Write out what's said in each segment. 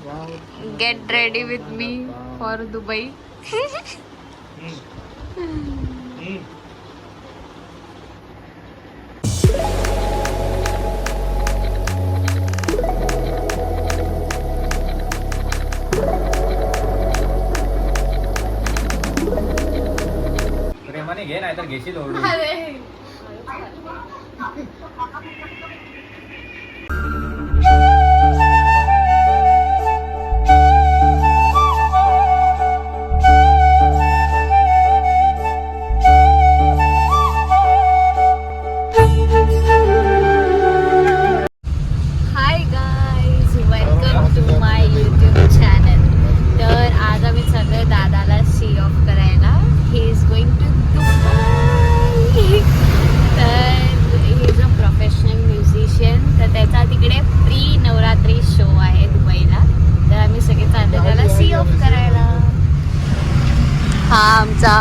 Get ready with me for Dubai. प्रेमाने घे नाही तर घेशील ओरडून. Hi guys, welcome to my YouTube channel. तर आज आम्ही चाललोय दादाला सी ऑफ करायला. He is going to Dubai. तर he is a professional musician. तर त्याचा तिकडे प्री नवरात्री शो आहे दुबईला. तर आम्ही सगळे चाललो त्याला सी ऑफ करायला. हा आमचा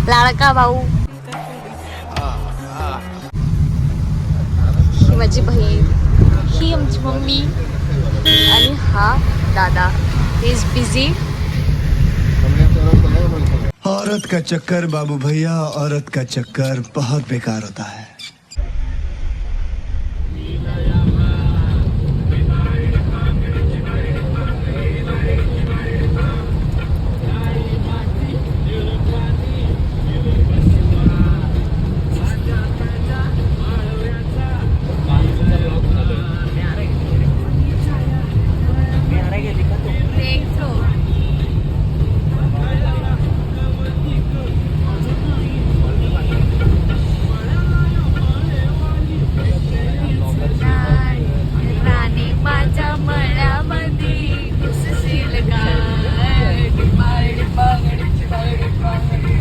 लाडका भाऊ, ही माझी बहीण, ही आमची मम्मी आणि हा दादा. He is busy. औरत का चक्कर बाबू भैया, औरत का चक्कर बहुत बेकार होता है. राणी माझ्या मळ्यामध्ये घुसशील काय? डिपाडी पागडी चिपाडी पागडी.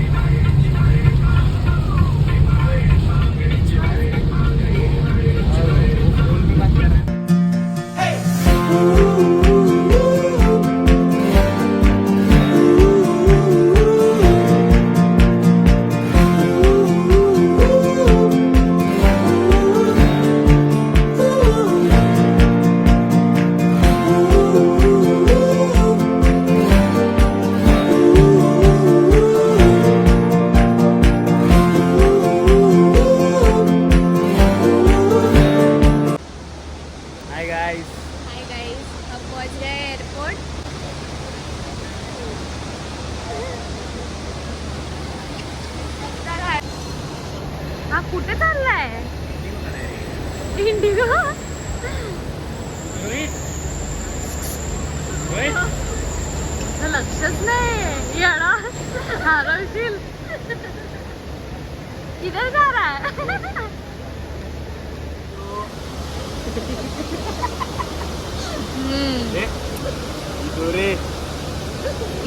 Hi guys. हाय गाईज, हम पहुंच गए एयरपोर्ट. हा कुठे चाललाय? इंडिगो. लक्षच नाही येडा. हरवशील. किधर जा रहा है?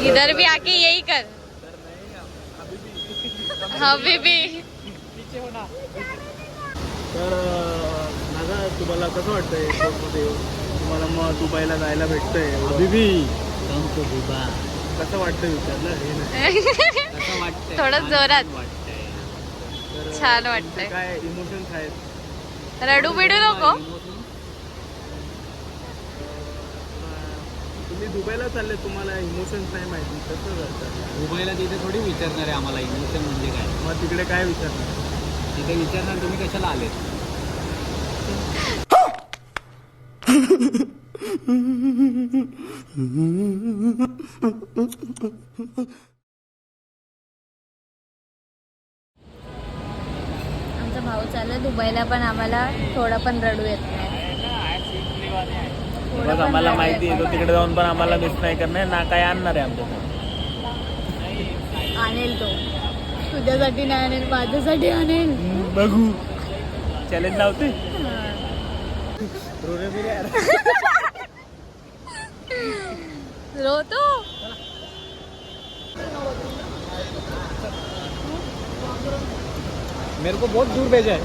इधर भी आके यही कर. अभी भी. तर दादा, तुम्हाला कसं वाटतंय शोमध्ये येऊन? तुम्हाला मग दुबईला जायला भेटतंय बीबी? कसं वाटतं विचारलं हे नाही. कसं वाटतंय? थोडं जोरात. तर छान वाटतंय. काय इमोशन्स आहेत? रडू बिडू नको. तुम्ही दुबईला चालले, तुम्हाला इमोशन्स नाही माहिती, कसं करतात? दुबईला तिथे थोडी विचारणार आहे आम्हाला इमोशन म्हणजे काय. मग तिकडे काय विचारणार? तिथे विचारणार तुम्ही कशाला आलेत. आमचा भाऊ चालला दुबईला, पण आम्हाला थोडं पण रडू येत नाही. बस आम्हाला माहिती आहे तो तिकडे जाऊन पण आम्हाला मिस नाही करणार ना, काय आणणार आहे आमच्या. आणेल तो. तुझ्यासाठी नाही आणेल, माझ्यासाठी आणेल. बघू. चॅलेंज लावते. रोतो. मेरे को बहुत दूर भेजा है.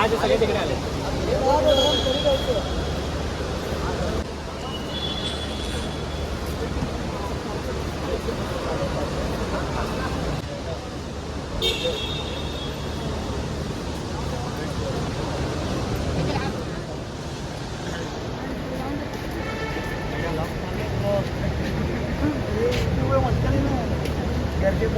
आज सगळे तिकडे आले. करके